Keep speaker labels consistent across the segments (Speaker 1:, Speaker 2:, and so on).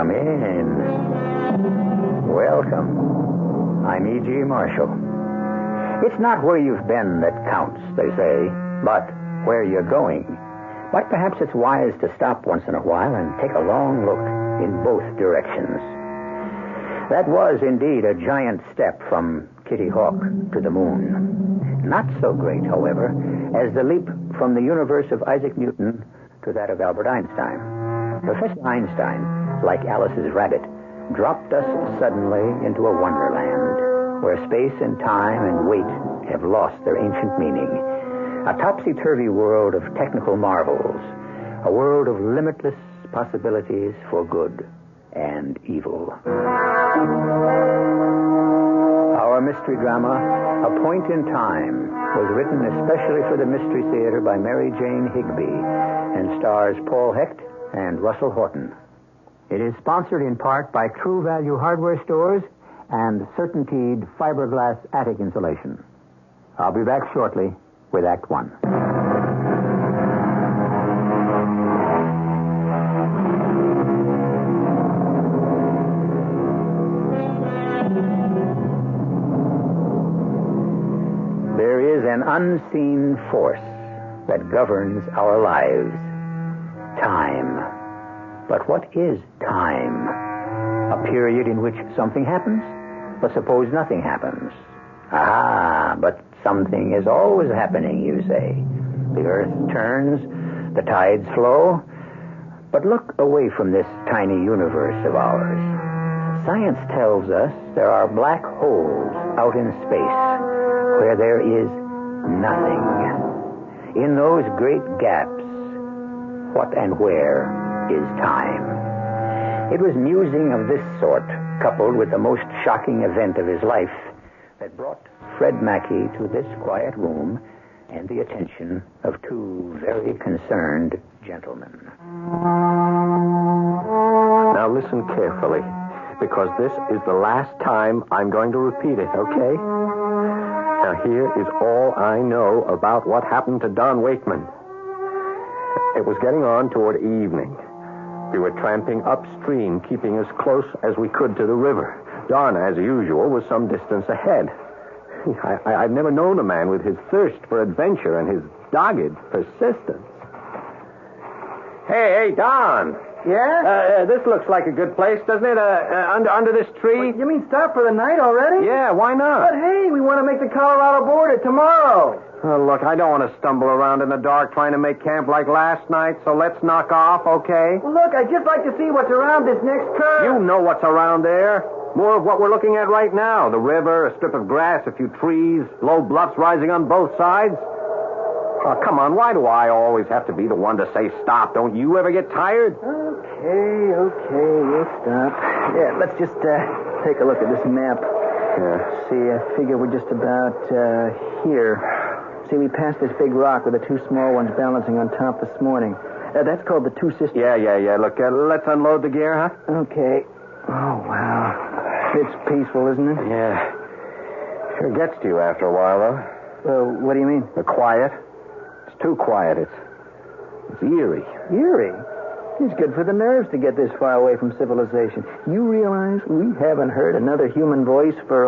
Speaker 1: Come in. Welcome. I'm E.G. Marshall. It's not where you've been that counts, they say, but where you're going. But perhaps it's wise to stop once in a while and take a long look in both directions. That was indeed a giant step from Kitty Hawk to the moon. Not so great, however, as the leap from the universe of Isaac Newton to that of Albert Einstein. Professor Einstein, like Alice's rabbit, dropped us suddenly into a wonderland where space and time and weight have lost their ancient meaning. A topsy-turvy world of technical marvels, a world of limitless possibilities for good and evil. Our mystery drama, A Point in Time, was written especially for the Mystery Theater by Mary Jane Higby and stars Paul Hecht and Russell Horton. It is sponsored in part by True Value Hardware Stores and Certainteed fiberglass attic insulation. I'll be back shortly with Act One. There is an unseen force that governs our lives. Time. But what is time? A period in which something happens? But suppose nothing happens. Ah, but something is always happening, you say. The earth turns, the tides flow. But look away from this tiny universe of ours. Science tells us there are black holes out in space where there is nothing. In those great gaps, what and where is time? It was musing of this sort, coupled with the most shocking event of his life, that brought Fred Mackey to this quiet room and the attention of two very concerned gentlemen.
Speaker 2: Now listen carefully, because this is the last time I'm going to repeat it, okay? Now here is all I know about what happened to Don Wakeman. It was getting on toward evening. We were tramping upstream, keeping as close as we could to the river. Don, as usual, was some distance ahead. I've never known a man with his thirst for adventure and his dogged persistence. Hey, Don.
Speaker 3: Yeah?
Speaker 2: This looks like a good place, doesn't it? Under this tree?
Speaker 3: You mean stop for the night already?
Speaker 2: Yeah, why not?
Speaker 3: But hey, we want to make the Colorado border tomorrow.
Speaker 2: Oh, look, I don't want to stumble around in the dark trying to make camp like last night, so let's knock off, okay?
Speaker 3: Well, look, I'd just like to see what's around this next curve.
Speaker 2: You know what's around there. More of what we're looking at right now. The river, a strip of grass, a few trees, low bluffs rising on both sides. Oh, come on, why do I always have to be the one to say stop? Don't you ever get tired?
Speaker 3: Okay, we'll stop. Yeah, let's just take a look at this map.
Speaker 2: Yeah.
Speaker 3: See, I figure we're just about here. See, we passed this big rock with the two small ones balancing on top this morning. That's called the Two Sisters.
Speaker 2: Yeah. Look, let's unload the gear, huh?
Speaker 3: Okay. Oh, wow. It's peaceful, isn't it?
Speaker 2: Yeah. Sure gets to you after a while, though.
Speaker 3: What do you mean?
Speaker 2: The quiet. It's too quiet. It's eerie.
Speaker 3: Eerie? It's good for the nerves to get this far away from civilization. You realize we haven't heard another human voice for,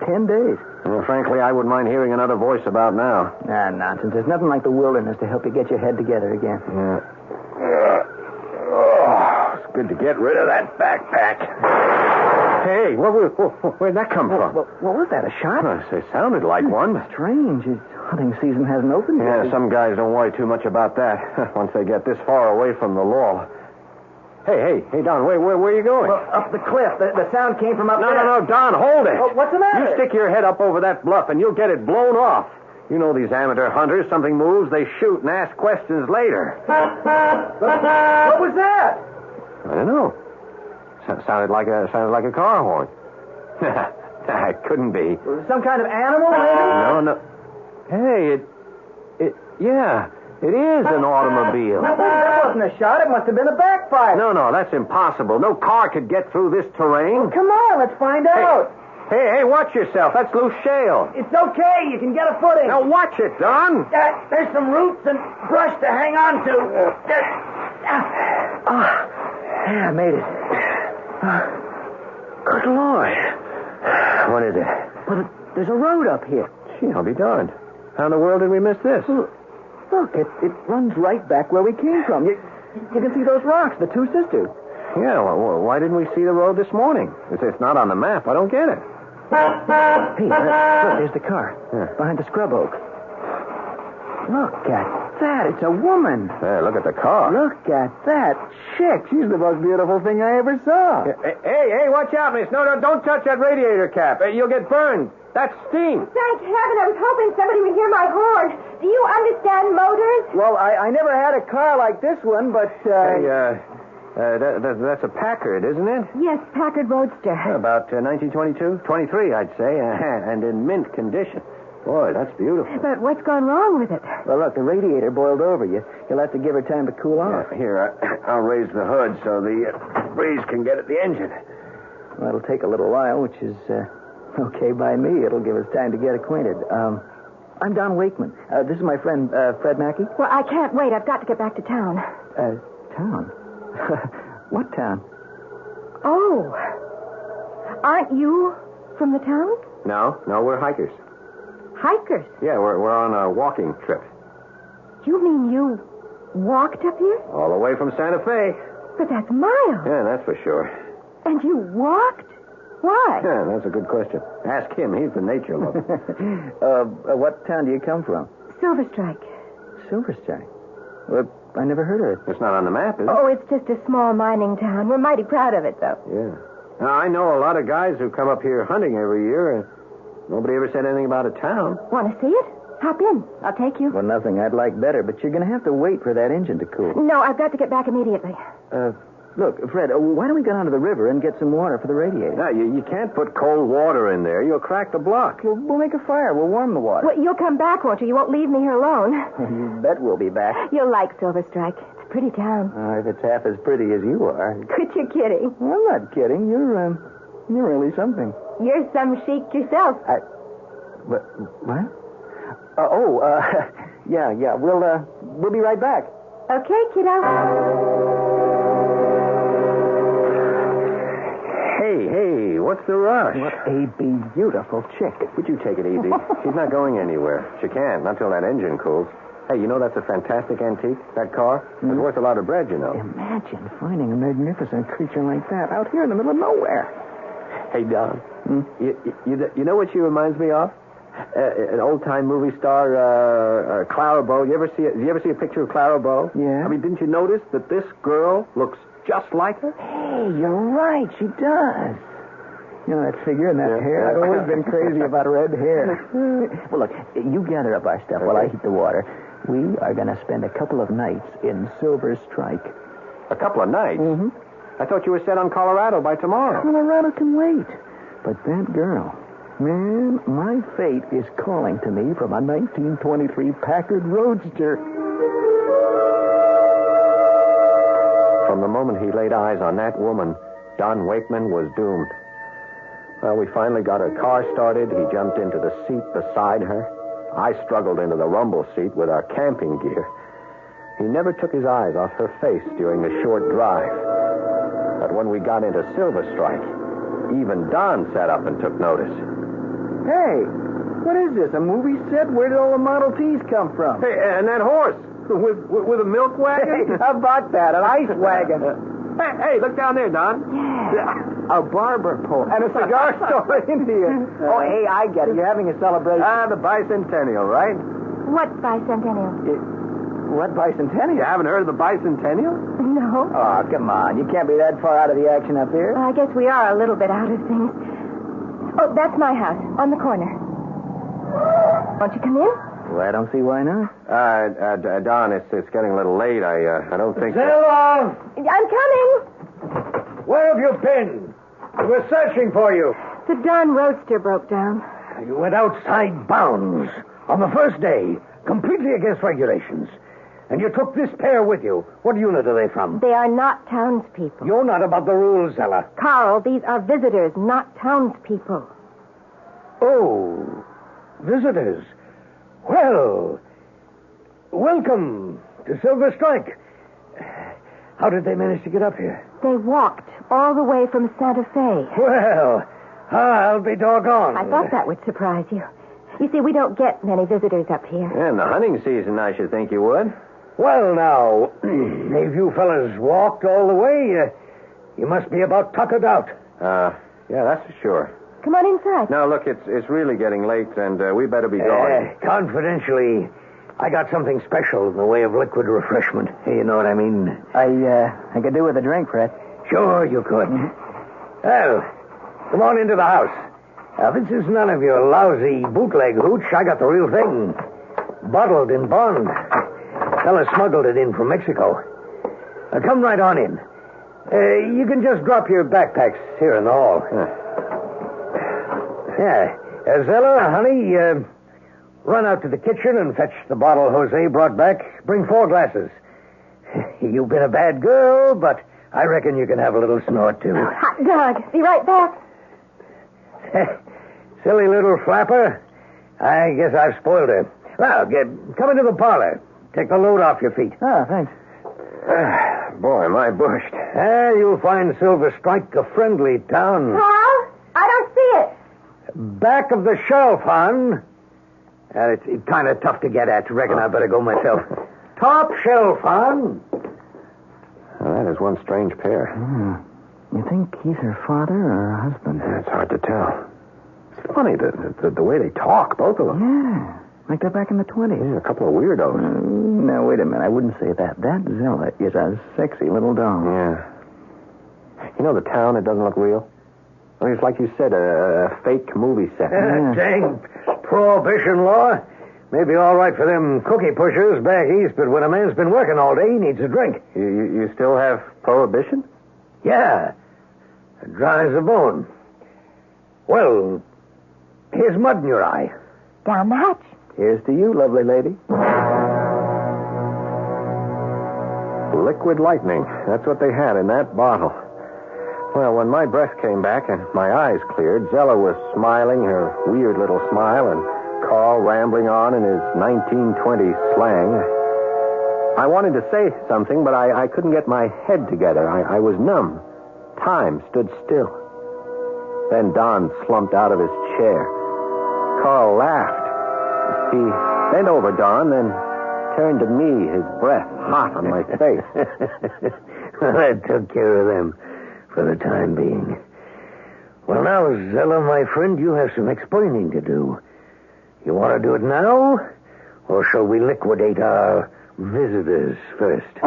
Speaker 3: 10 days.
Speaker 2: Well, frankly, I wouldn't mind hearing another voice about now.
Speaker 3: Ah, nonsense. There's nothing like the wilderness to help you get your head together again.
Speaker 2: Yeah. It's good to get rid of that backpack. Hey, where'd that come from?
Speaker 3: What was that, a shot?
Speaker 2: It sounded like one.
Speaker 3: Strange. Hunting season hasn't opened yet.
Speaker 2: Yeah, some guys don't worry too much about that once they get this far away from the law. Hey, Don, where are you going?
Speaker 3: Well, up the cliff. The sound came from up there.
Speaker 2: No, Don, hold it.
Speaker 3: What's the matter?
Speaker 2: You stick your head up over that bluff and you'll get it blown off. You know these amateur hunters, something moves, they shoot and ask questions later.
Speaker 3: What was that?
Speaker 2: I don't know. Sounded like a car horn. It couldn't be.
Speaker 3: Some kind of animal, maybe?
Speaker 2: No. Hey, it is an automobile.
Speaker 3: That wasn't a shot. It must have been a backfire.
Speaker 2: No, that's impossible. No car could get through this terrain.
Speaker 3: Well, come on, let's find out.
Speaker 2: Hey, watch yourself. That's loose shale.
Speaker 3: It's okay. You can get a footing.
Speaker 2: Now watch it, Don.
Speaker 3: There's some roots and brush to hang on to. Yeah, I made it. Good Lord.
Speaker 2: What is it?
Speaker 3: Well, there's a road up here.
Speaker 2: Gee, I'll be darned. How in the world did we miss this?
Speaker 3: Look, it runs right back where we came from. You can see those rocks, the two sisters.
Speaker 2: Yeah, well, why didn't we see the road this morning? It's not on the map. I don't get it.
Speaker 3: Hey, look, there's the car.
Speaker 2: Yeah.
Speaker 3: Behind the scrub oak. Look at that. It's a woman.
Speaker 2: Hey, look at the car.
Speaker 3: Look at that chick. She's the most beautiful thing I ever saw.
Speaker 2: Hey, watch out, miss. No, don't touch that radiator cap. You'll get burned. That's steam.
Speaker 4: Thank heaven, I was hoping somebody would hear my horn. Do you understand motors?
Speaker 3: Well, I never had a car like this one, but...
Speaker 2: That's a Packard, isn't it?
Speaker 4: Yes, Packard Roadster.
Speaker 2: About 1922? 23, I'd say, and in mint condition. Boy, that's beautiful.
Speaker 4: But what's gone wrong with it?
Speaker 3: Well, look, the radiator boiled over. You'll have to give her time to cool off.
Speaker 2: Here, I'll raise the hood so the breeze can get at the engine.
Speaker 3: Well, it'll take a little while, which is okay by me. It'll give us time to get acquainted. I'm Don Wakeman. This is my friend, Fred Mackey.
Speaker 4: Well, I can't wait. I've got to get back to town.
Speaker 3: Town? What town?
Speaker 4: Oh. Aren't you from the town?
Speaker 2: No, we're hikers.
Speaker 4: Hikers?
Speaker 2: Yeah, we're on a walking trip.
Speaker 4: You mean you walked up here?
Speaker 2: All the way from Santa Fe.
Speaker 4: But that's miles.
Speaker 2: Yeah, that's for sure.
Speaker 4: And you walked? Why?
Speaker 2: Yeah, that's a good question. Ask him. He's the nature lover.
Speaker 3: What town do you come from?
Speaker 4: Silver Strike.
Speaker 3: Silver Strike? Well, I never heard of it.
Speaker 2: It's not on the map, is it?
Speaker 4: Oh, it's just a small mining town. We're mighty proud of it, though.
Speaker 2: Yeah. Now, I know a lot of guys who come up here hunting every year, and nobody ever said anything about a town.
Speaker 4: Want to see it? Hop in. I'll take you.
Speaker 3: Well, nothing I'd like better, but you're going to have to wait for that engine to cool.
Speaker 4: No, I've got to get back immediately.
Speaker 3: Look, Fred, why don't we go down to the river and get some water for the radiator?
Speaker 2: No, you can't put cold water in there. You'll crack the block.
Speaker 3: We'll make a fire. We'll warm the water.
Speaker 4: Well, you'll come back, won't you? You won't leave me here alone.
Speaker 3: You bet we'll be back.
Speaker 4: You'll like Silver Strike. It's a pretty town.
Speaker 3: If it's half as pretty as you are.
Speaker 4: Quit your kidding.
Speaker 3: Well, I'm not kidding. You're really something.
Speaker 4: You're some chic yourself.
Speaker 3: What? Yeah. We'll be right back.
Speaker 4: Okay, kiddo.
Speaker 2: Hey, what's the rush?
Speaker 3: What a beautiful chick.
Speaker 2: Would you take it easy? She's not going anywhere. She can't, not till that engine cools. Hey, you know that's a fantastic antique, that car? It's worth a lot of bread, you know.
Speaker 3: Imagine finding a magnificent creature like that out here in the middle of nowhere.
Speaker 2: Hey, Don, you know what she reminds me of? An old-time movie star, Clara Bow. You ever see a picture of Clara Bow?
Speaker 3: Yeah.
Speaker 2: I mean, didn't you notice that this girl looks just like her?
Speaker 3: Hey, you're right. She does. You know, that figure and that hair. I've always been crazy about red hair. Well, look, you gather up our stuff while I heat the water. We are going to spend a couple of nights in Silver Strike.
Speaker 2: A couple of nights?
Speaker 3: Mm-hmm.
Speaker 2: I thought you were set on Colorado by tomorrow.
Speaker 3: Colorado can wait. But that girl, man, my fate is calling to me from a 1923 Packard Roadster.
Speaker 2: From the moment he laid eyes on that woman, Don Wakeman was doomed. Well, we finally got her car started. He jumped into the seat beside her. I struggled into the rumble seat with our camping gear. He never took his eyes off her face during the short drive. But when we got into Silver Strike, even Don sat up and took notice.
Speaker 3: Hey, what is this, a movie set? Where did all the Model Ts come from?
Speaker 2: Hey, and that horse with a milk wagon?
Speaker 3: Hey, how about that, an ice wagon?
Speaker 2: Hey, look down there, Don.
Speaker 4: Yeah.
Speaker 3: A barber pole. And a cigar store in here. Oh, hey, I get it. You're having a celebration.
Speaker 2: The bicentennial, right?
Speaker 4: What bicentennial?
Speaker 3: What bicentennial?
Speaker 2: You haven't heard of the bicentennial?
Speaker 4: No.
Speaker 3: Oh, come on. You can't be that far out of the action up here.
Speaker 4: I guess we are a little bit out of things. Oh, that's my house, on the corner. Won't you come in?
Speaker 3: Well, I don't see why not.
Speaker 2: Don, it's getting a little late. I don't think...
Speaker 4: I'm coming.
Speaker 5: Where have you been? We're searching for you.
Speaker 4: The Don Roadster broke down.
Speaker 5: You went outside bounds on the first day, completely against regulations. And you took this pair with you. What unit are they from?
Speaker 4: They are not townspeople.
Speaker 5: You're not about the rules, Ella.
Speaker 4: Carl, these are visitors, not townspeople.
Speaker 5: Oh, visitors. Well, welcome to Silver Strike. How did they manage to get up here?
Speaker 4: They walked all the way from Santa Fe.
Speaker 5: Well, I'll be doggone.
Speaker 4: I thought that would surprise you. You see, we don't get many visitors up here.
Speaker 2: In the hunting season, I should think you would.
Speaker 5: Well, now, if you fellas walked all the way, you must be about tuckered out.
Speaker 2: Yeah, that's for sure.
Speaker 4: Come on inside.
Speaker 2: Now, look, it's really getting late, and we better be going.
Speaker 5: Confidentially, I got something special in the way of liquid refreshment. You know what I mean?
Speaker 3: I could do with a drink, Fred.
Speaker 5: Sure you could. Well, come on into the house. Now, this is none of your lousy bootleg hooch. I got the real thing. Bottled in bond. Fella smuggled it in from Mexico. Now, come right on in. You can just drop your backpacks here in the hall. Yeah. Zella, honey, run out to the kitchen and fetch the bottle Jose brought back. Bring 4 glasses. You've been a bad girl, but I reckon you can have a little snort, too.
Speaker 4: Hot dog. Be right back.
Speaker 5: Silly little flapper. I guess I've spoiled her. Well, come into the parlor. Take the load off your feet.
Speaker 3: Oh, thanks.
Speaker 2: Boy, am I bushed.
Speaker 5: You'll find Silver Strike a friendly town.
Speaker 4: Paul? I don't see it.
Speaker 5: Back of the shelf, hon. It's kind of tough to get at. Reckon I better go myself. Top shelf, hon.
Speaker 2: Well, that is one strange pair.
Speaker 3: You think he's her father or her husband?
Speaker 2: It's hard to tell. It's funny, the way they talk, both of them.
Speaker 3: Yeah, like they're back in the 20s.
Speaker 2: Yeah, a couple of weirdos.
Speaker 3: No, wait a minute. I wouldn't say that. That Zella is a sexy little doll.
Speaker 2: Yeah. You know the town, it doesn't look real. I mean, it's like you said, a fake movie set.
Speaker 5: Dang prohibition law. Maybe all right for them cookie pushers back east, but when a man's been working all day, he needs a drink.
Speaker 2: You still have prohibition?
Speaker 5: Yeah. Dry as a bone. Well, here's mud in your eye.
Speaker 4: Down the hatch.
Speaker 3: Here's to you, lovely lady.
Speaker 2: Liquid lightning. That's what they had in that bottle. Well, when my breath came back and my eyes cleared, Zella was smiling her weird little smile and Carl rambling on in his 1920s slang. I wanted to say something, but I couldn't get my head together. I was numb. Time stood still. Then Don slumped out of his chair. Carl laughed. He bent over Don, then turned to me, his breath hot on my face.
Speaker 5: Well, that took care of them for the time being. Well, now, Zella, my friend, you have some explaining to do. You want to do it now, or shall we liquidate our visitors first?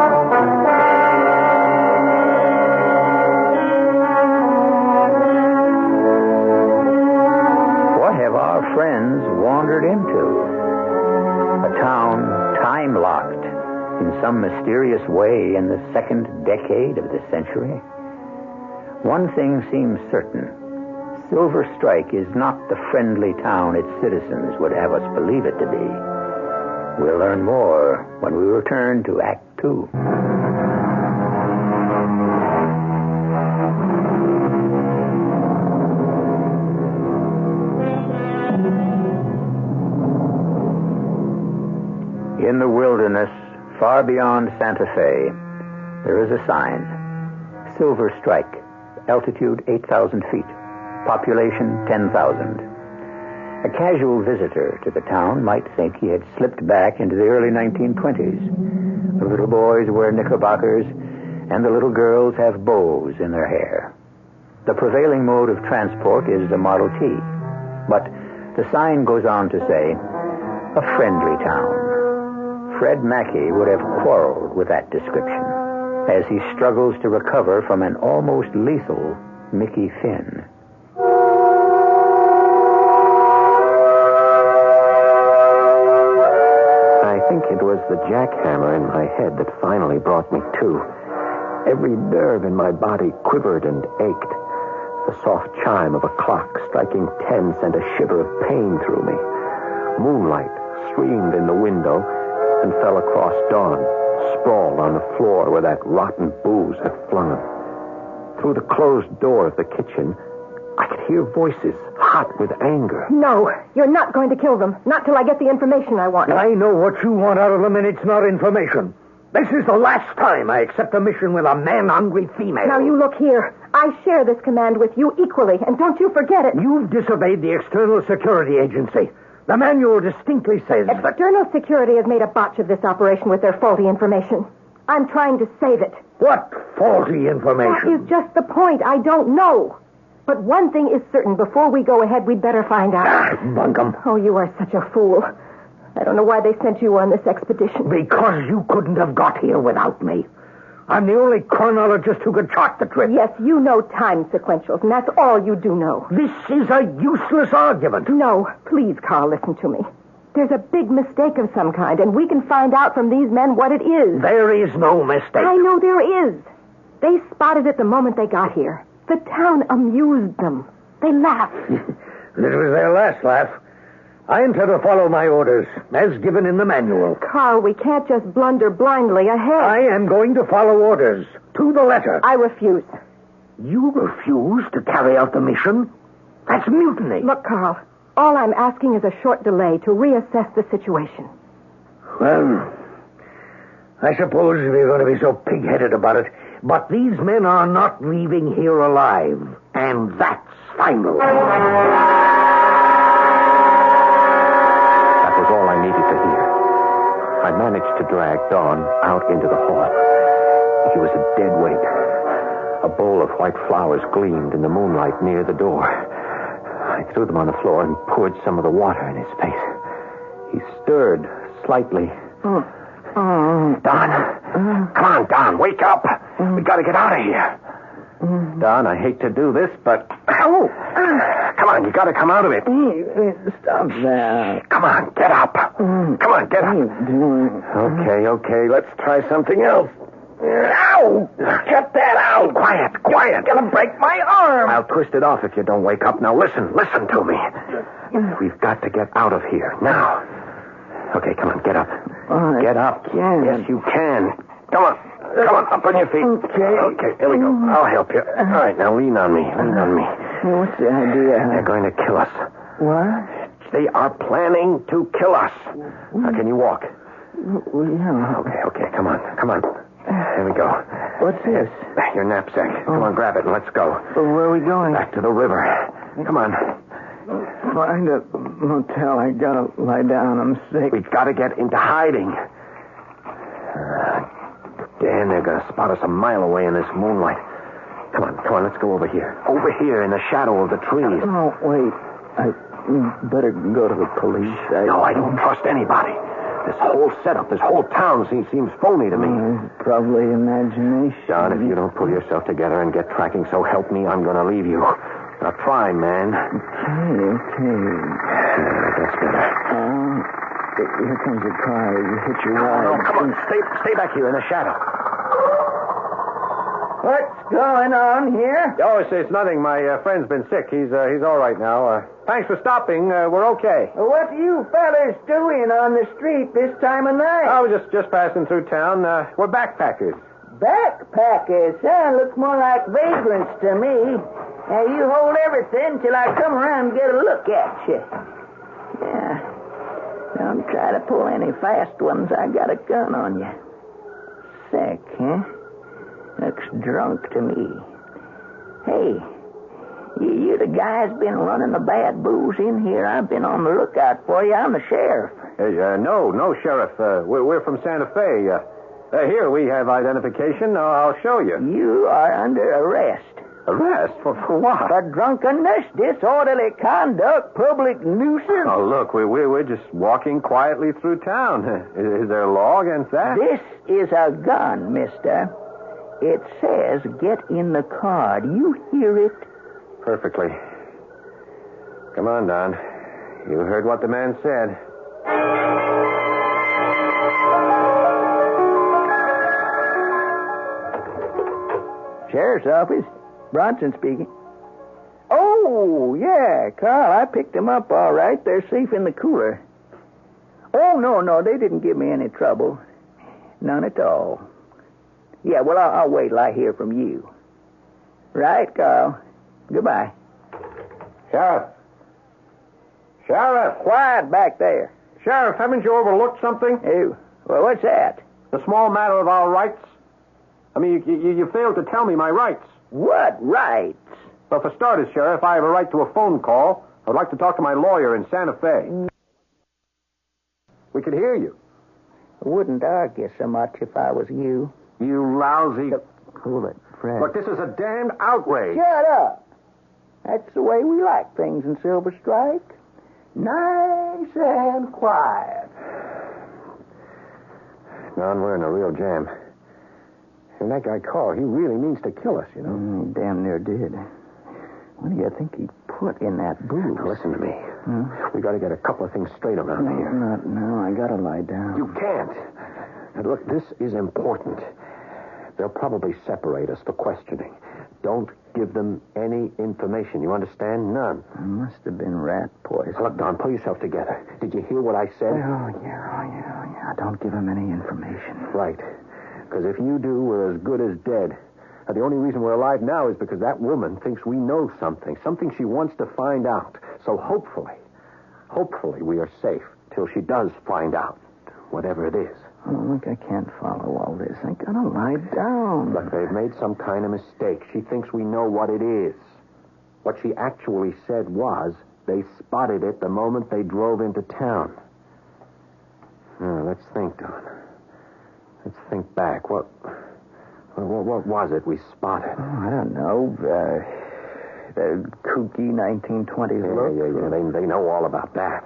Speaker 1: What have our friends wandered into? A town time-locked in some mysterious way in the second decade of the century? One thing seems certain. Silver Strike is not the friendly town its citizens would have us believe it to be. We'll learn more when we return to Act 2. In the wilderness, far beyond Santa Fe, there is a sign. Silver Strike, altitude 8,000 feet. Population 10,000. A casual visitor to the town might think he had slipped back into the early 1920s. The little boys wear knickerbockers, and the little girls have bows in their hair. The prevailing mode of transport is the Model T. But the sign goes on to say, a friendly town. Fred Mackey would have quarreled with that description as he struggles to recover from an almost lethal Mickey Finn.
Speaker 2: I think it was the jackhammer in my head that finally brought me to. Every nerve in my body quivered and ached. The soft chime of a clock striking 10 sent a shiver of pain through me. Moonlight streamed in the window and fell across Dawn, sprawled on the floor where that rotten booze had flung him. Through the closed door of the kitchen, I could hear voices, hot with anger.
Speaker 4: No, you're not going to kill them. Not till I get the information I want.
Speaker 5: I know what you want out of them, and it's not information. This is the last time I accept a mission with a man-hungry female.
Speaker 4: Now, you look here. I share this command with you equally, and don't you forget it.
Speaker 5: You've disobeyed the External Security Agency. The manual distinctly says that...
Speaker 4: External Security has made a botch of this operation with their faulty information. I'm trying to save it.
Speaker 5: What faulty information?
Speaker 4: That is just the point. I don't know. But one thing is certain. Before we go ahead, we'd better find out.
Speaker 5: Bunkum.
Speaker 4: Oh, you are such a fool. I don't know why they sent you on this expedition.
Speaker 5: Because you couldn't have got here without me. I'm the only chronologist who could chart the trip.
Speaker 4: Yes, you know time sequentials, and that's all you do know.
Speaker 5: This is a useless argument.
Speaker 4: No, please, Carl, listen to me. There's a big mistake of some kind, and we can find out from these men what it is.
Speaker 5: There is no mistake.
Speaker 4: I know there is. They spotted it the moment they got here. The town amused them. They laughed.
Speaker 5: This was their last laugh. I intend to follow my orders, as given in the manual.
Speaker 4: Carl, we can't just blunder blindly ahead.
Speaker 5: I am going to follow orders, to the letter.
Speaker 4: I refuse.
Speaker 5: You refuse to carry out the mission? That's mutiny.
Speaker 4: Look, Carl, all I'm asking is a short delay to reassess the situation.
Speaker 5: Well, I suppose if you're going to be so pig-headed about it, but these men are not leaving here alive, and that's final.
Speaker 2: Was all I needed to hear. I managed to drag Dawn out into the hall. He was a dead weight. A bowl of white flowers gleamed in the moonlight near the door. I threw them on the floor and poured some of the water in his face. He stirred slightly. Don. Come on, Don. Wake up. We got to get out of here. Don, I hate to do this, but... Ow! Come on, you got to come out of it.
Speaker 3: Stop that.
Speaker 2: Come on, get up. Come on, get up. Okay, let's try something else. Ow! Get that out. Quiet. You're gonna break my arm. I'll twist it off if you don't wake up. Now listen to me. We've got to get out of here, now. Okay, come on, get up. Get up. Yes, you can. Come on, up on your feet. Okay, here we go. I'll help you. All right, now lean on me.
Speaker 3: What's the idea?
Speaker 2: They're going to kill us.
Speaker 3: What?
Speaker 2: They are planning to kill us. Now, can you walk?
Speaker 3: Yeah.
Speaker 2: Okay, come on. Here we go.
Speaker 3: What's this?
Speaker 2: Your knapsack. Come on, grab it and let's go.
Speaker 3: Where are we going?
Speaker 2: Back to the river. Come on.
Speaker 3: Find a motel. I gotta lie down. I'm sick.
Speaker 2: We've got to get into hiding. Dan, they're going to spot us a mile away in this moonlight. Come on, let's go over here. Over here in the shadow of the trees.
Speaker 3: Oh, wait. I better go to the police.
Speaker 2: No, I don't trust anybody. This whole setup, this whole town seems phony to me.
Speaker 3: Probably imagination.
Speaker 2: John, if you don't pull yourself together and get tracking, so help me, I'm going to leave you. Now try, man.
Speaker 3: Okay.
Speaker 2: That's better.
Speaker 3: Here comes your car. You hit your ride.
Speaker 2: No, come on. Stay back here in the shadow.
Speaker 3: What's going on here?
Speaker 2: Oh, it's nothing. My friend's been sick. He's all right now. Thanks for stopping. We're okay.
Speaker 3: Well, what are you fellas doing on the street this time of night?
Speaker 2: Oh, we're just passing through town. We're backpackers.
Speaker 3: Backpackers? Looks more like vagrants to me. Now, you hold everything till I come around and get a look at you. Yeah. Don't try to pull any fast ones. I got a gun on you. Sick, huh? Looks drunk to me. Hey, you the guy's been running the bad booze in here. I've been on the lookout for you. I'm the sheriff.
Speaker 2: No, Sheriff. We're from Santa Fe. Here, we have identification. I'll show you.
Speaker 3: You are under arrest.
Speaker 2: Arrest? For what?
Speaker 3: For drunkenness, disorderly conduct, public nuisance.
Speaker 2: Oh, look, we're just walking quietly through town. Is there a law against that?
Speaker 3: This is a gun, mister. It says get in the car. Do you hear it?
Speaker 2: Perfectly. Come on, Don. You heard what the man said.
Speaker 3: Sheriff's office. Bronson speaking. Oh, yeah, Carl, I picked them up all right. They're safe in the cooler. Oh, no, they didn't give me any trouble. None at all. Yeah, well, I'll wait till I hear from you. Right, Carl. Goodbye.
Speaker 2: Sheriff!
Speaker 3: Quiet back there.
Speaker 2: Sheriff, haven't you overlooked something?
Speaker 3: Hey, well, what's that?
Speaker 2: The small matter of our rights? I mean, you failed to tell me my rights.
Speaker 3: What rights?
Speaker 2: Well, for starters, Sheriff, I have a right to a phone call. I'd like to talk to my lawyer in Santa Fe. We could hear you.
Speaker 3: I wouldn't argue so much if I was you.
Speaker 2: You lousy...
Speaker 3: Cool it, Fred.
Speaker 2: Look, this is a damned outrage.
Speaker 3: Shut up. That's the way we like things in Silver Strike. Nice and quiet.
Speaker 2: Don, we're in a real jam. And that guy Carl, he really means to kill us, you know.
Speaker 3: Damn near did. What do you think he put in that booze?
Speaker 2: Now, listen to me. We got to get a couple of things straight around here.
Speaker 3: Not now. I got to lie down.
Speaker 2: You can't. Now, look, this is important. They'll probably separate us for questioning. Don't give them any information. You understand? None.
Speaker 3: It must have been rat poison.
Speaker 2: Look, Don, pull yourself together. Did you hear what I said?
Speaker 3: Oh, yeah. Don't give him any information.
Speaker 2: Right. Because if you do, we're as good as dead. Now, the only reason we're alive now is because that woman thinks we know something she wants to find out. So hopefully we are safe till she does find out, whatever it is.
Speaker 3: Oh, look, I can't follow all this. I gotta lie down.
Speaker 2: Look, they've made some kind of mistake. She thinks we know what it is. What she actually said was they spotted it the moment they drove into town. Now, let's think, Don. Let's think back. What was it we spotted?
Speaker 3: Oh, I don't know. The kooky 1920s look.
Speaker 2: Yeah. They know all about that.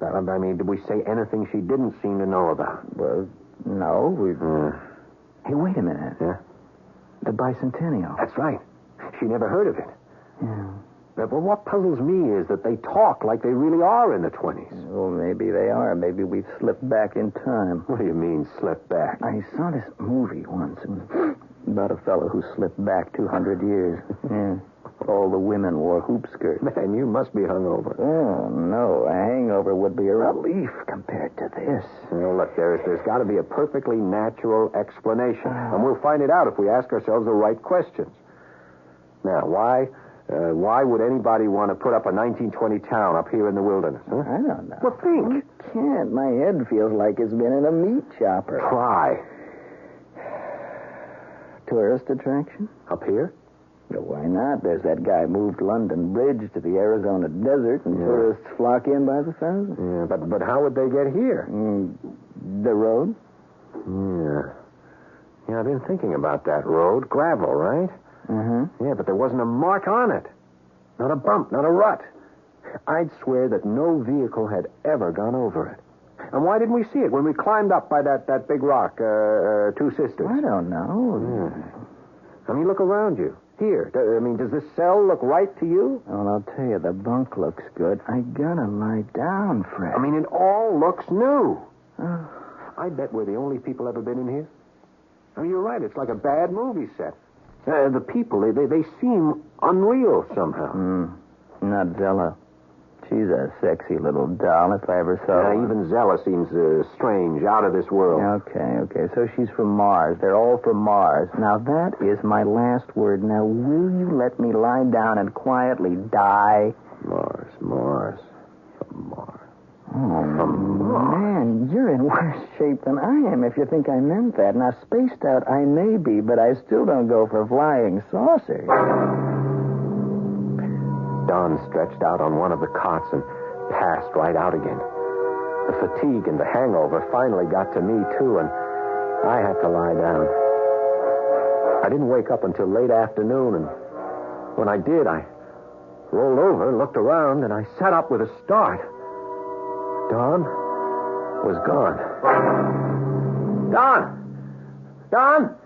Speaker 2: I mean, did we say anything she didn't seem to know about?
Speaker 3: Well, no. Hey, wait a minute.
Speaker 2: Yeah?
Speaker 3: The bicentennial.
Speaker 2: That's right. She never heard of it.
Speaker 3: Yeah.
Speaker 2: But what puzzles me is that they talk like they really are in the 20s.
Speaker 3: Well, maybe they are. Maybe we've slipped back in time.
Speaker 2: What do you mean, slipped back?
Speaker 3: I saw this movie once about a fellow who slipped back 200 years. Yeah. All the women wore hoop skirts.
Speaker 2: Man, you must be hungover.
Speaker 3: Oh, no. A hangover would be a relief compared to this.
Speaker 2: Well, look, there's got to be a perfectly natural explanation. And we'll find it out if we ask ourselves the right questions. Now, why would anybody want to put up a 1920 town up here in the wilderness? Huh?
Speaker 3: I don't know.
Speaker 2: Well, think.
Speaker 3: I can't. My head feels like it's been in a meat chopper.
Speaker 2: Try.
Speaker 3: Tourist attraction?
Speaker 2: Up here?
Speaker 3: Well, why not? There's that guy moved London Bridge to the Arizona desert, and tourists flock in by the thousands.
Speaker 2: Yeah, but how would they get here?
Speaker 3: The road?
Speaker 2: Yeah, I've been thinking about that road. Gravel, right?
Speaker 3: Mm-hmm.
Speaker 2: Yeah, but there wasn't a mark on it. Not a bump, not a rut. I'd swear that no vehicle had ever gone over it. And why didn't we see it when we climbed up by that big rock, Two Sisters?
Speaker 3: I don't know.
Speaker 2: I mean, look around you. Here. Does this cell look right to you?
Speaker 3: Well, I'll tell you, the bunk looks good. I gotta lie down, Fred.
Speaker 2: I mean, it all looks new. I bet we're the only people ever been in here. I mean, you're right. It's like a bad movie set. The people, they seem unreal somehow.
Speaker 3: Not Zella. She's a sexy little doll, if I ever saw her.
Speaker 2: Even Zella seems strange, out of this world.
Speaker 3: Okay. So she's from Mars. They're all from Mars. Now, that is my last word. Now, will you let me lie down and quietly die?
Speaker 2: Mars. From Mars.
Speaker 3: Oh, man, you're in worse shape than I am if you think I meant that. Now, spaced out I may be, but I still don't go for flying saucers.
Speaker 2: Don stretched out on one of the cots and passed right out again. The fatigue and the hangover finally got to me, too, and I had to lie down. I didn't wake up until late afternoon, and when I did, I rolled over and looked around, and I sat up with a start. Don was gone. Don!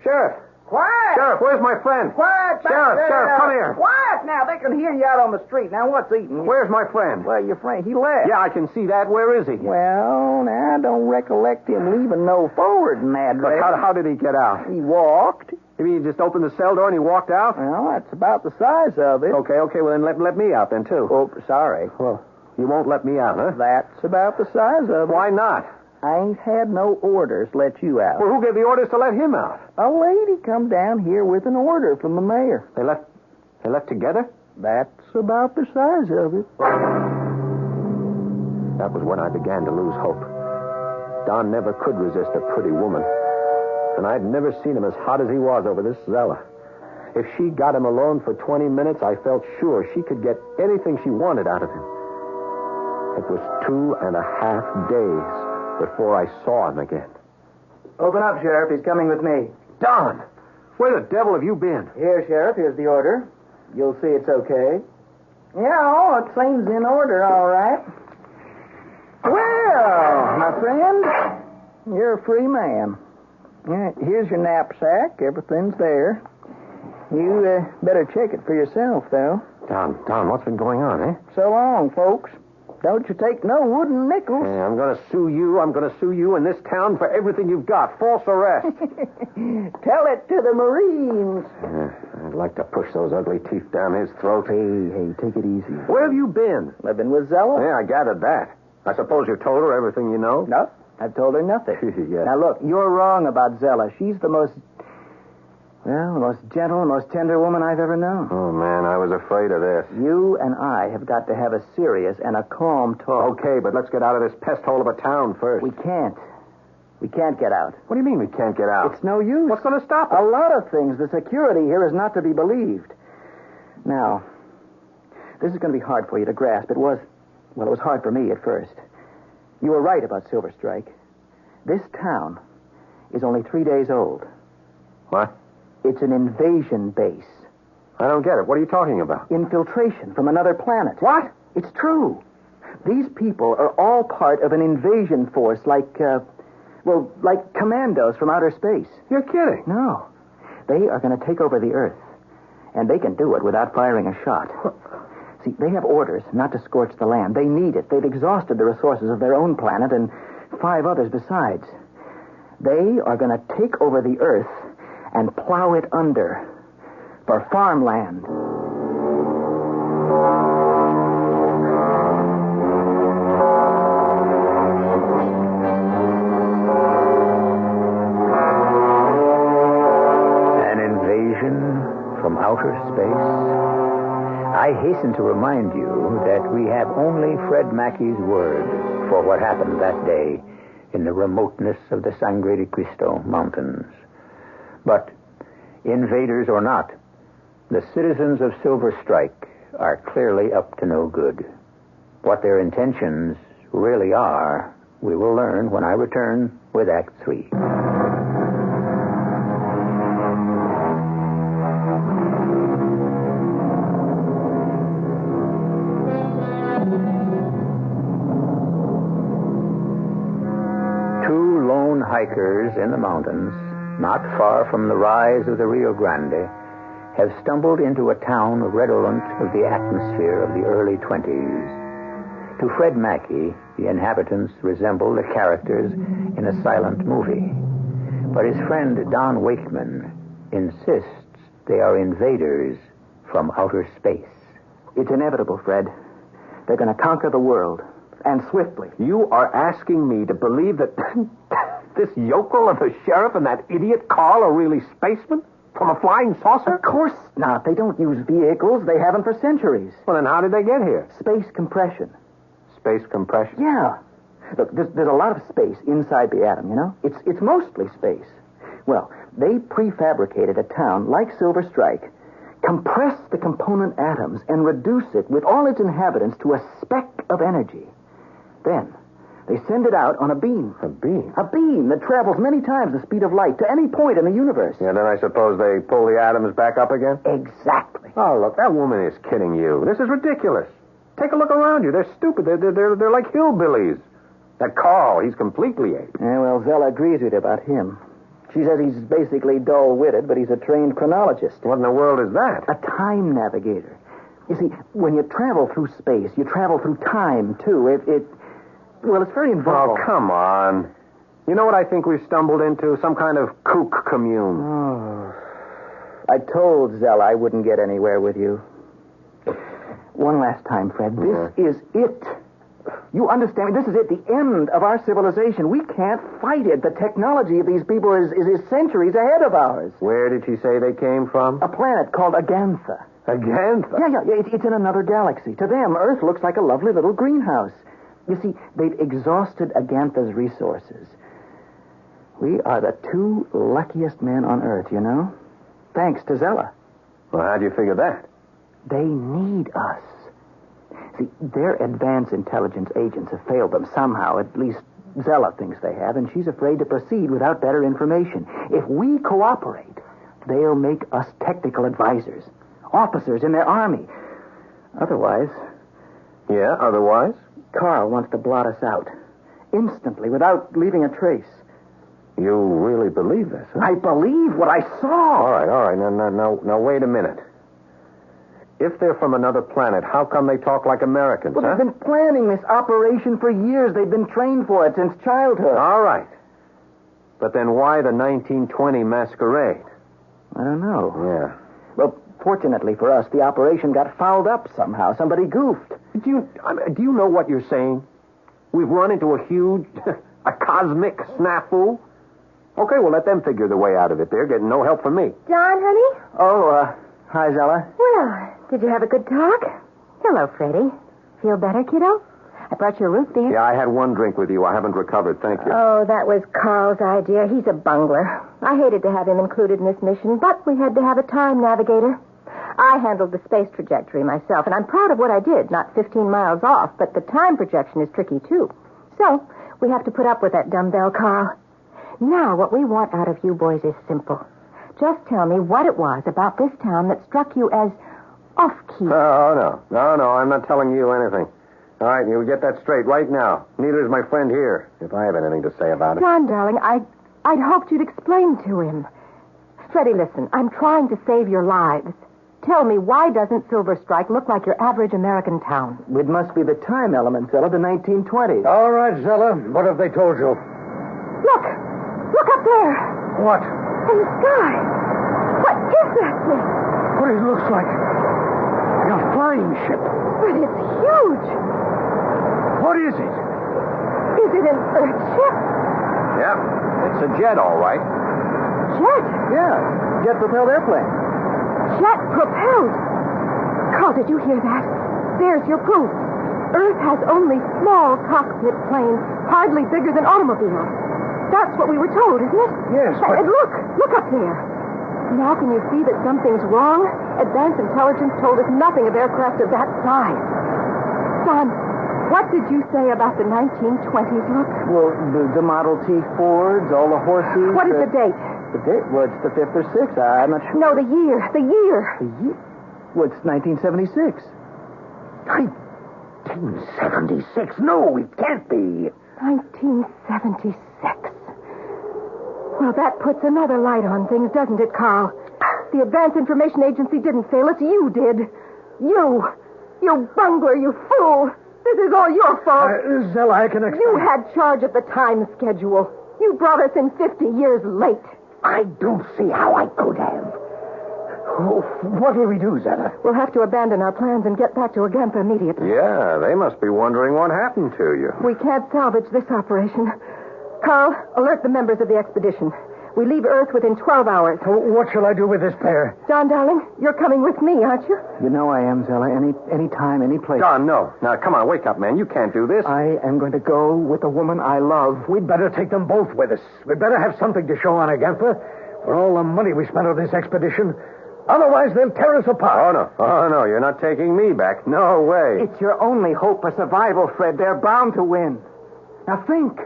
Speaker 2: Sheriff!
Speaker 3: Quiet!
Speaker 2: Sheriff, where's my friend?
Speaker 3: Quiet!
Speaker 2: Sheriff, come here.
Speaker 3: Quiet now. They can hear you out on the street. Now, what's eating you?
Speaker 2: Where's my friend?
Speaker 3: Well, your friend, he left.
Speaker 2: Yeah, I can see that. Where is he?
Speaker 3: Well, now, I don't recollect him leaving no forwarding address.
Speaker 2: But how did he get out?
Speaker 3: He walked.
Speaker 2: You mean he just opened the cell door and he walked out?
Speaker 3: Well, that's about the size of it.
Speaker 2: Okay, well, then let me out then, too.
Speaker 3: Oh, sorry.
Speaker 2: Well, you won't let me out, huh?
Speaker 3: That's about the size of it.
Speaker 2: Why not?
Speaker 3: I ain't had no orders to let you out.
Speaker 2: Well, who gave the orders to let him out?
Speaker 3: A lady come down here with an order from the mayor.
Speaker 2: They left together?
Speaker 3: That's about the size of it.
Speaker 2: That was when I began to lose hope. Don never could resist a pretty woman. And I'd never seen him as hot as he was over this Zella. If she got him alone for 20 minutes, I felt sure she could get anything she wanted out of him. It was 2.5 days before I saw him again.
Speaker 3: Open up, Sheriff. He's coming with me.
Speaker 2: Don! Where the devil have you been?
Speaker 3: Here, Sheriff. Here's the order. You'll see it's okay. Yeah, it seems in order, all right. Well, my friend, you're a free man. Yeah, here's your knapsack. Everything's there. You better check it for yourself, though.
Speaker 2: Don, what's been going on, eh?
Speaker 3: So long, folks. Don't you take no wooden nickels.
Speaker 2: Yeah, I'm going to sue you. I'm going to sue you in this town for everything you've got. False arrest.
Speaker 3: Tell it to the Marines.
Speaker 2: I'd like to push those ugly teeth down his throat.
Speaker 3: Hey, take it easy.
Speaker 2: Where have you been?
Speaker 3: Living with Zella.
Speaker 2: Yeah, I gathered that. I suppose you told her everything you know?
Speaker 3: No, I've told her nothing.
Speaker 2: Yeah.
Speaker 3: Now, look, you're wrong about Zella. She's the most gentle, most tender woman I've ever known.
Speaker 2: Oh, man, I was afraid of this.
Speaker 3: You and I have got to have a serious and a calm talk.
Speaker 2: Okay, but let's get out of this pest hole of a town first.
Speaker 3: We can't. We can't get out.
Speaker 2: What do you mean we can't get out?
Speaker 3: It's no use.
Speaker 2: What's going to stop us?
Speaker 3: A lot of things. The security here is not to be believed. Now, this is going to be hard for you to grasp. It was hard for me at first. You were right about Silver Strike. This town is only 3 days old.
Speaker 2: What?
Speaker 3: It's an invasion base.
Speaker 2: I don't get it. What are you talking about?
Speaker 3: Infiltration from another planet.
Speaker 2: What?
Speaker 3: It's true. These people are all part of an invasion force like commandos from outer space.
Speaker 2: You're kidding.
Speaker 3: No. They are going to take over the Earth. And they can do it without firing a shot. See, they have orders not to scorch the land. They need it. They've exhausted the resources of their own planet and 5 others besides. They are going to take over the Earth and plow it under for farmland.
Speaker 1: An invasion from outer space? I hasten to remind you that we have only Fred Mackey's word for what happened that day in the remoteness of the Sangre de Cristo Mountains. But, invaders or not, the citizens of Silver Strike are clearly up to no good. What their intentions really are, we will learn when I return with Act 3. Two lone hikers in the mountains, not far from the rise of the Rio Grande, have stumbled into a town redolent of the atmosphere of the early 20s. To Fred Mackey, the inhabitants resemble the characters in a silent movie. But his friend Don Wakeman insists they are invaders from outer space.
Speaker 3: It's inevitable, Fred. They're going to conquer the world, and swiftly.
Speaker 2: You are asking me to believe that this yokel of a sheriff and that idiot Carl are really spacemen? From a flying saucer?
Speaker 3: Of course not. They don't use vehicles. They haven't for centuries.
Speaker 2: Well, then how did they get here?
Speaker 3: Space compression.
Speaker 2: Space compression?
Speaker 3: Yeah. Look, there's a lot of space inside the atom, you know? It's mostly space. Well, they prefabricated a town like Silver Strike, compress the component atoms, and reduce it with all its inhabitants to a speck of energy. Then they send it out on a beam.
Speaker 2: A beam?
Speaker 3: A beam that travels many times the speed of light to any point in the universe.
Speaker 2: Yeah, then I suppose they pull the atoms back up again?
Speaker 3: Exactly.
Speaker 2: Oh, look, that woman is kidding you. This is ridiculous. Take a look around you. They're stupid. They're like hillbillies. That Carl, he's completely ape.
Speaker 3: Yeah, well, Zella agrees with you about him. She says he's basically dull-witted, but he's a trained chronologist.
Speaker 2: What in the world is that?
Speaker 3: A time navigator. You see, when you travel through space, you travel through time, too. Well, it's very involved.
Speaker 2: Oh, come on. You know what I think we've stumbled into? Some kind of kook commune.
Speaker 3: Oh. I told Zella I wouldn't get anywhere with you. One last time, Fred. This is it. You understand? This is it, the end of our civilization. We can't fight it. The technology of these people is centuries ahead of ours.
Speaker 2: Where did she say they came from?
Speaker 3: A planet called Agantha.
Speaker 2: Agantha?
Speaker 3: Yeah, it's in another galaxy. To them, Earth looks like a lovely little greenhouse. You see, they've exhausted Agantha's resources. We are the 2 luckiest men on Earth, you know? Thanks to Zella.
Speaker 2: Well, how do you figure that?
Speaker 3: They need us. See, their advanced intelligence agents have failed them somehow. At least Zella thinks they have, and she's afraid to proceed without better information. If we cooperate, they'll make us technical advisors, officers in their army. Otherwise...
Speaker 2: Yeah, otherwise?
Speaker 3: Carl wants to blot us out. Instantly, without leaving a trace.
Speaker 2: You really believe this, huh?
Speaker 3: I believe what I saw.
Speaker 2: All right. Now, wait a minute. If they're from another planet, how come they talk like Americans,
Speaker 3: Well,
Speaker 2: huh?
Speaker 3: they've been planning this operation for years. They've been trained for it since childhood.
Speaker 2: All right. But then why the 1920 masquerade?
Speaker 3: I don't know.
Speaker 2: Yeah.
Speaker 3: Well, fortunately for us, the operation got fouled up somehow. Somebody goofed.
Speaker 2: Do you know what you're saying? We've run into a huge, a cosmic snafu. Okay, well, let them figure the way out of it. They're getting no help from me.
Speaker 4: John, honey?
Speaker 3: Oh, hi, Zella.
Speaker 4: Well, did you have a good talk? Hello, Freddie. Feel better, kiddo? I brought you a root beer.
Speaker 2: Yeah, I had one drink with you. I haven't recovered. Thank you.
Speaker 4: Oh, that was Carl's idea. He's a bungler. I hated to have him included in this mission, but we had to have a time navigator. I handled the space trajectory myself, and I'm proud of what I did. Not 15 miles off, but the time projection is tricky, too. So, we have to put up with that dumbbell, Carl. Now, what we want out of you boys is simple. Just tell me what it was about this town that struck you as off-key.
Speaker 2: Oh, no, I'm not telling you anything. All right, you get that straight right now. Neither is my friend here, if I have anything to say about it.
Speaker 4: John, darling, I'd hoped you'd explain to him. Freddie, listen, I'm trying to save your lives. Tell me, why doesn't Silver Strike look like your average American town?
Speaker 3: It must be the time element, Zella, the 1920s.
Speaker 5: All right, Zella. What have they told you?
Speaker 4: Look up there.
Speaker 5: What?
Speaker 4: In the sky. What is that thing?
Speaker 5: What it looks like. A flying ship.
Speaker 4: But it's huge.
Speaker 5: What is it?
Speaker 4: Is it an Earth ship?
Speaker 2: Yeah, it's a jet, all right.
Speaker 4: Jet?
Speaker 3: Yeah, jet-propelled airplane.
Speaker 4: Jet propelled. Carl, did you hear that? There's your proof. Earth has only small cockpit planes, hardly bigger than automobiles. That's what we were told, isn't it?
Speaker 5: Yes, but...
Speaker 4: And look up there. Now can you see that something's wrong? Advanced intelligence told us nothing of aircraft of that size. Son, what did you say about the 1920s look?
Speaker 3: Well, the Model T Fords, all the horses...
Speaker 4: What is the date?
Speaker 3: The date? Well, it's the 5th or 6th. I'm not sure.
Speaker 4: No, the year. The year.
Speaker 3: The year? Well, it's 1976.
Speaker 5: 1976? No, it can't be.
Speaker 4: 1976. Well, that puts another light on things, doesn't it, Carl? The Advanced Information Agency didn't fail us. You did. You bungler, you fool. This is all your fault.
Speaker 5: Zella, I can explain.
Speaker 4: You had charge of the time schedule. You brought us in 50 years late.
Speaker 5: I don't see how I could have. What will we do, Zella?
Speaker 4: We'll have to abandon our plans and get back to Agantha immediately.
Speaker 2: Yeah, they must be wondering what happened to you.
Speaker 4: We can't salvage this operation. Carl, alert the members of the expedition. We leave Earth within 12 hours.
Speaker 5: What shall I do with this pair?
Speaker 4: John, darling, you're coming with me, aren't you?
Speaker 3: You know I am, Zella. Any time, any place.
Speaker 2: John, no. Now, come on, wake up, man. You can't do this.
Speaker 3: I am going to go with the woman I love.
Speaker 5: We'd better take them both with us. We'd better have something to show on Agantha for all the money we spent on this expedition. Otherwise, they'll tear us apart.
Speaker 2: Oh, no, you're not taking me back. No way.
Speaker 3: It's your only hope for survival, Fred. They're bound to win. Now think.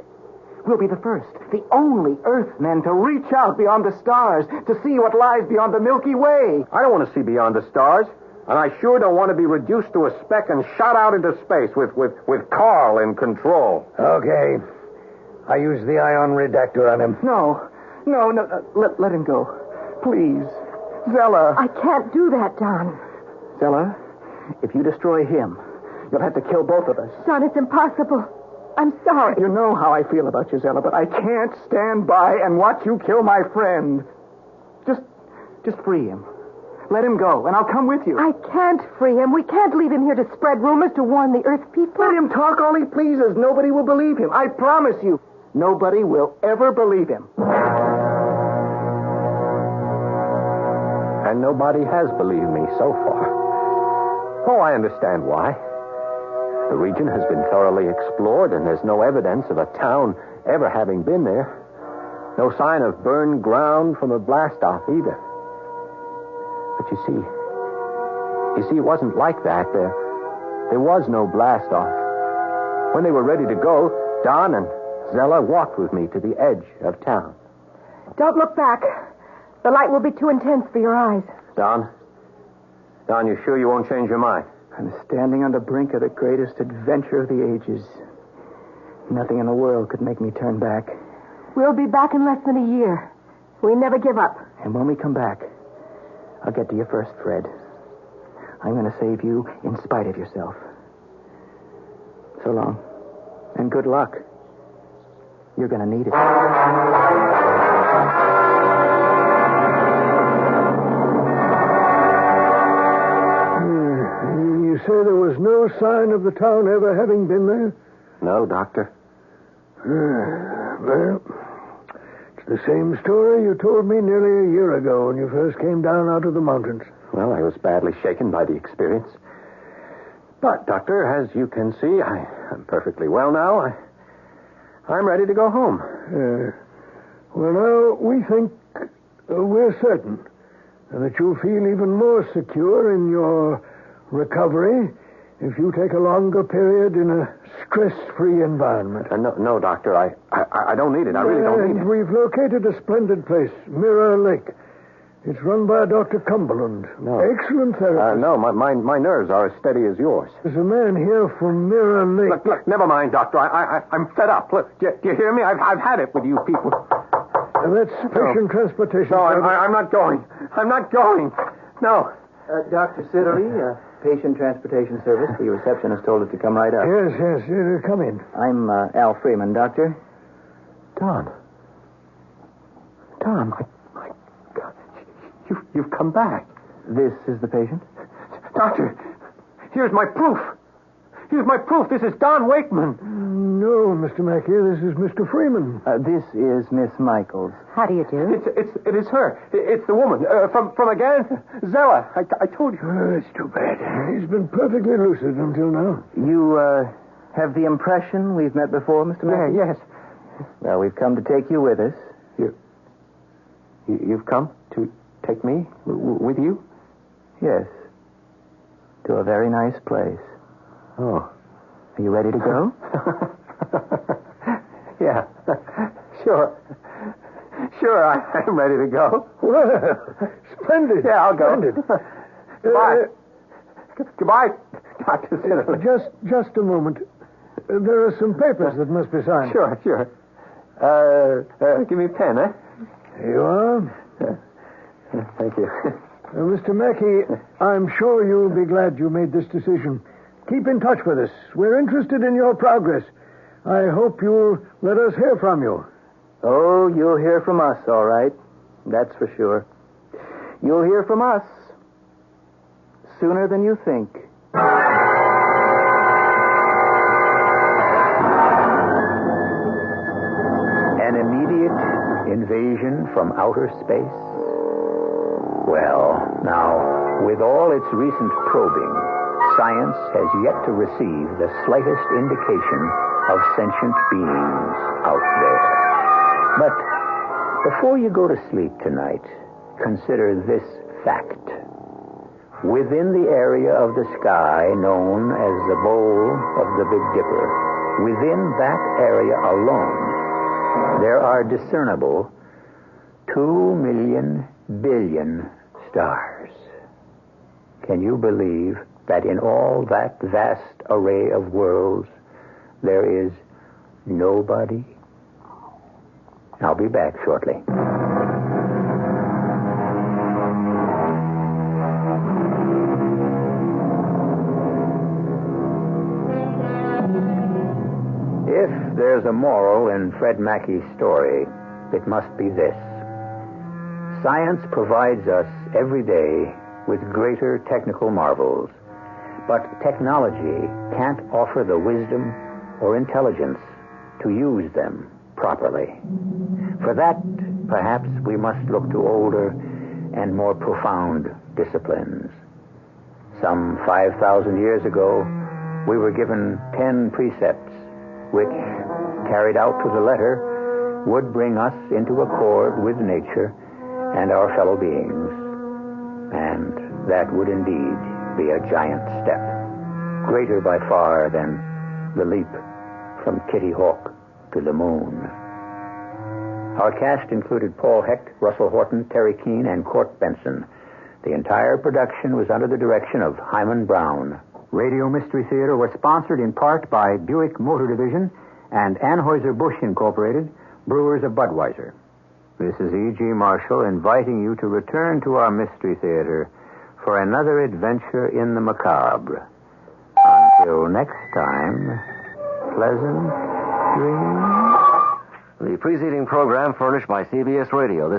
Speaker 3: We'll be the first, the only Earthmen to reach out beyond the stars, to see what lies beyond the Milky Way.
Speaker 2: I don't want to see beyond the stars, and I sure don't want to be reduced to a speck and shot out into space with Carl in control.
Speaker 5: Okay. I use the ion redactor on him.
Speaker 3: No. Let him go. Please. Zella.
Speaker 4: I can't do that, John.
Speaker 3: Zella, if you destroy him, you'll have to kill both of us.
Speaker 4: John, it's impossible. I'm sorry.
Speaker 3: You know how I feel about you, Zella, but I can't stand by and watch you kill my friend. Just free him. Let him go, and I'll come with you.
Speaker 4: I can't free him. We can't leave him here to spread rumors to warn the Earth people.
Speaker 3: Let him talk all he pleases. Nobody will believe him. I promise you. Nobody will ever believe him.
Speaker 2: And nobody has believed me so far. Oh, I understand why. The region has been thoroughly explored, and there's no evidence of a town ever having been there. No sign of burned ground from a blast-off either. But you see, it wasn't like that. There was no blast-off. When they were ready to go, Don and Zella walked with me to the edge of town.
Speaker 4: Don't look back. The light will be too intense for your eyes.
Speaker 2: Don, you sure you won't change your mind?
Speaker 3: I'm standing on the brink of the greatest adventure of the ages. Nothing in the world could make me turn back.
Speaker 4: We'll be back in less than a year. We never give up.
Speaker 3: And when we come back, I'll get to you first, Fred. I'm going to save you in spite of yourself. So long. And good luck. You're going to need it.
Speaker 6: You say there was no sign of the town ever having been there?
Speaker 2: No, Doctor.
Speaker 6: Well, it's the same story you told me nearly a year ago when you first came down out of the mountains.
Speaker 2: Well, I was badly shaken by the experience. But, Doctor, as you can see, I'm perfectly well now. I'm ready to go home.
Speaker 6: Well, now, we think we're certain that you'll feel even more secure in your recovery if you take a longer period in a stress-free environment.
Speaker 2: No, Doctor, I don't need it. I really don't need it.
Speaker 6: We've located a splendid place, Mirror Lake. It's run by Dr. Cumberland.
Speaker 2: No.
Speaker 6: Excellent therapist.
Speaker 2: No, my nerves are as steady as yours.
Speaker 6: There's a man here from Mirror Lake.
Speaker 2: Look, never mind, Doctor. I'm fed up. Look, do you hear me? I've had it with you people.
Speaker 6: That's patient transportation.
Speaker 2: No, I'm not going. I'm not going. No.
Speaker 3: Dr. Siddeley, patient transportation service. The receptionist told us to come right up.
Speaker 6: Yes. Come in.
Speaker 3: I'm Al Freeman, Doctor.
Speaker 2: Don, my God. You've come back.
Speaker 3: This is the patient?
Speaker 2: Doctor, here's my proof. This is Don Wakeman.
Speaker 6: No, Mr. Mackey, this is Mr. Freeman.
Speaker 3: This is Miss Michaels.
Speaker 4: How do you do?
Speaker 2: It is her. It's the woman from again, Zella. I told you.
Speaker 6: It's too bad. He's been perfectly lucid until now.
Speaker 3: You have the impression we've met before, Mr. Mackey?
Speaker 2: Yes.
Speaker 3: Well, we've come to take you with us.
Speaker 2: You've come to take me with you?
Speaker 3: Yes. To a very nice place.
Speaker 2: Oh.
Speaker 3: Are you ready to go?
Speaker 2: Yeah. Sure, I'm ready to go.
Speaker 6: Well, splendid.
Speaker 2: Yeah, I'll go.
Speaker 6: Splendid.
Speaker 2: Goodbye, Dr. Siddeley.
Speaker 6: Just a moment. There are some papers that must be signed.
Speaker 2: Sure. Give me a pen, eh?
Speaker 6: Here you are.
Speaker 2: Thank you.
Speaker 6: Mr. Mackey, I'm sure you'll be glad you made this decision. Keep in touch with us. We're interested in your progress. I hope you'll let us hear from you.
Speaker 3: Oh, you'll hear from us, all right. That's for sure. You'll hear from us sooner than you think.
Speaker 1: An immediate invasion from outer space? Well, now, with all its recent probing, science has yet to receive the slightest indication of sentient beings out there. But before you go to sleep tonight, consider this fact. Within the area of the sky known as the bowl of the Big Dipper, within that area alone, there are discernible 2 million billion stars. Can you believe that in all that vast array of worlds, there is nobody? I'll be back shortly. If there's a moral in Fred Mackey's story, it must be this. Science provides us every day with greater technical marvels, but technology can't offer the wisdom or intelligence to use them properly. For that, perhaps we must look to older and more profound disciplines. Some 5,000 years ago, We were given 10 precepts, which, carried out to the letter, would bring us into accord with nature and our fellow beings. And that would indeed be a giant step, greater by far than the leap from Kitty Hawk to the moon. Our cast included Paul Hecht, Russell Horton, Terry Keane, and Court Benson. The entire production was under the direction of Himan Brown.
Speaker 7: Radio Mystery Theater was sponsored in part by Buick Motor Division and Anheuser-Busch Incorporated, brewers of Budweiser. This is E.G. Marshall inviting you to return to our Mystery Theater for another adventure in the macabre. Until next time, pleasant dreams.
Speaker 2: The preceding program furnished by CBS Radio.